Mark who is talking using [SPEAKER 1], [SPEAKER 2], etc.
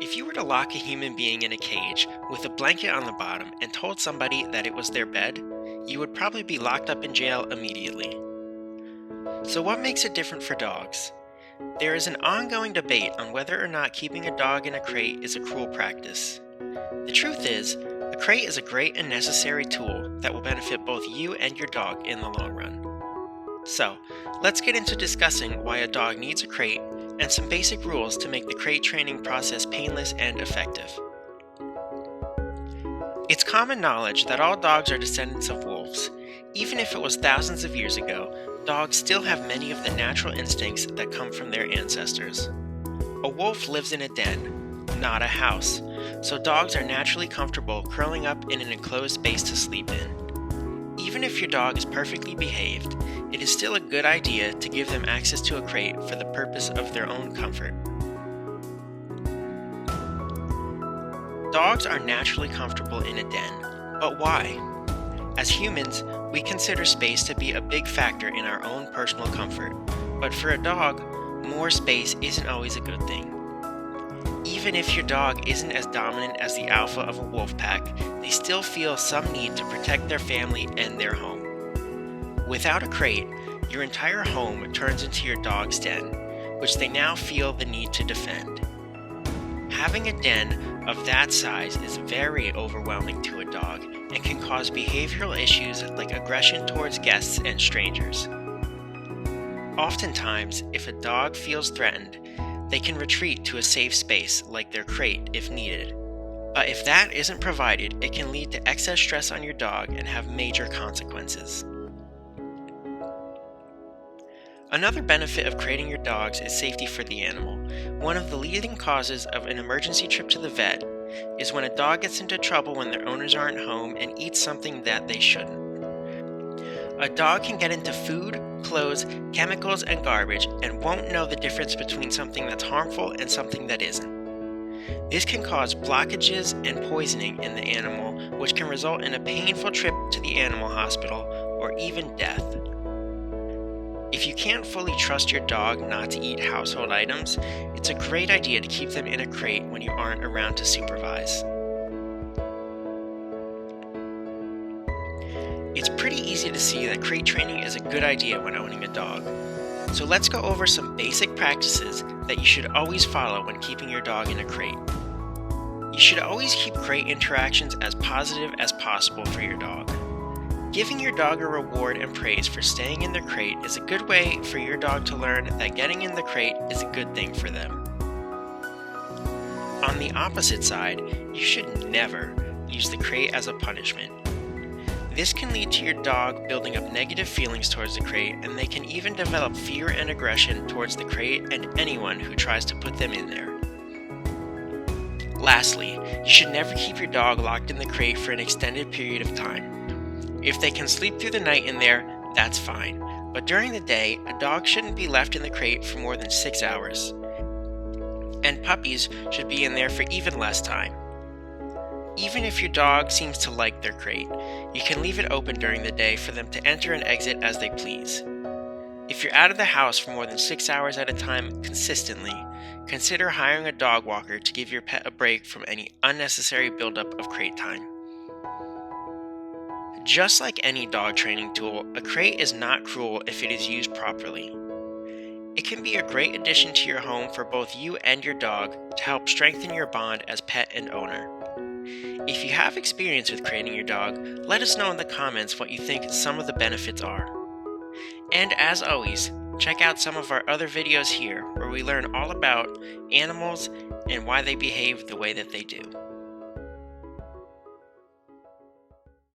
[SPEAKER 1] If you were to lock a human being in a cage with a blanket on the bottom and told somebody that it was their bed, you would probably be locked up in jail immediately. So what makes it different for dogs? There is an ongoing debate on whether or not keeping a dog in a crate is a cruel practice. The truth is, a crate is a great and necessary tool that will benefit both you and your dog in the long run. So, let's get into discussing why a dog needs a crate and some basic rules to make the crate training process painless and effective. It's common knowledge that all dogs are descendants of wolves. Even if it was thousands of years ago, dogs still have many of the natural instincts that come from their ancestors. A wolf lives in a den, not a house, so dogs are naturally comfortable curling up in an enclosed space to sleep in. Even if your dog is perfectly behaved, it is still a good idea to give them access to a crate for the purpose of their own comfort. Dogs are naturally comfortable in a den, but why? As humans, we consider space to be a big factor in our own personal comfort, but for a dog, more space isn't always a good thing. Even if your dog isn't as dominant as the alpha of a wolf pack, they still feel some need to protect their family and their home. Without a crate, your entire home turns into your dog's den, which they now feel the need to defend. Having a den of that size is very overwhelming to a dog and can cause behavioral issues like aggression towards guests and strangers. Oftentimes, if a dog feels threatened, they can retreat to a safe space like their crate if needed. But if that isn't provided, it can lead to excess stress on your dog and have major consequences. Another benefit of crating your dogs is safety for the animal. One of the leading causes of an emergency trip to the vet is when a dog gets into trouble when their owners aren't home and eats something that they shouldn't. A dog can get into food, clothes, chemicals, and garbage and won't know the difference between something that's harmful and something that isn't. This can cause blockages and poisoning in the animal, which can result in a painful trip to the animal hospital or even death. If you can't fully trust your dog not to eat household items, it's a great idea to keep them in a crate when you aren't around to supervise. It's pretty easy to see that crate training is a good idea when owning a dog. So let's go over some basic practices that you should always follow when keeping your dog in a crate. You should always keep crate interactions as positive as possible for your dog. Giving your dog a reward and praise for staying in their crate is a good way for your dog to learn that getting in the crate is a good thing for them. On the opposite side, you should never use the crate as a punishment. This can lead to your dog building up negative feelings towards the crate, and they can even develop fear and aggression towards the crate and anyone who tries to put them in there. Lastly, you should never keep your dog locked in the crate for an extended period of time. If they can sleep through the night in there, that's fine, but during the day, a dog shouldn't be left in the crate for more than 6 hours. And puppies should be in there for even less time. Even if your dog seems to like their crate, you can leave it open during the day for them to enter and exit as they please. If you're out of the house for more than 6 hours at a time consistently, consider hiring a dog walker to give your pet a break from any unnecessary buildup of crate time. Just like any dog training tool, a crate is not cruel if it is used properly. It can be a great addition to your home for both you and your dog to help strengthen your bond as pet and owner. If you have experience with crating your dog, let us know in the comments what you think some of the benefits are. And as always, check out some of our other videos here where we learn all about animals and why they behave the way that they do.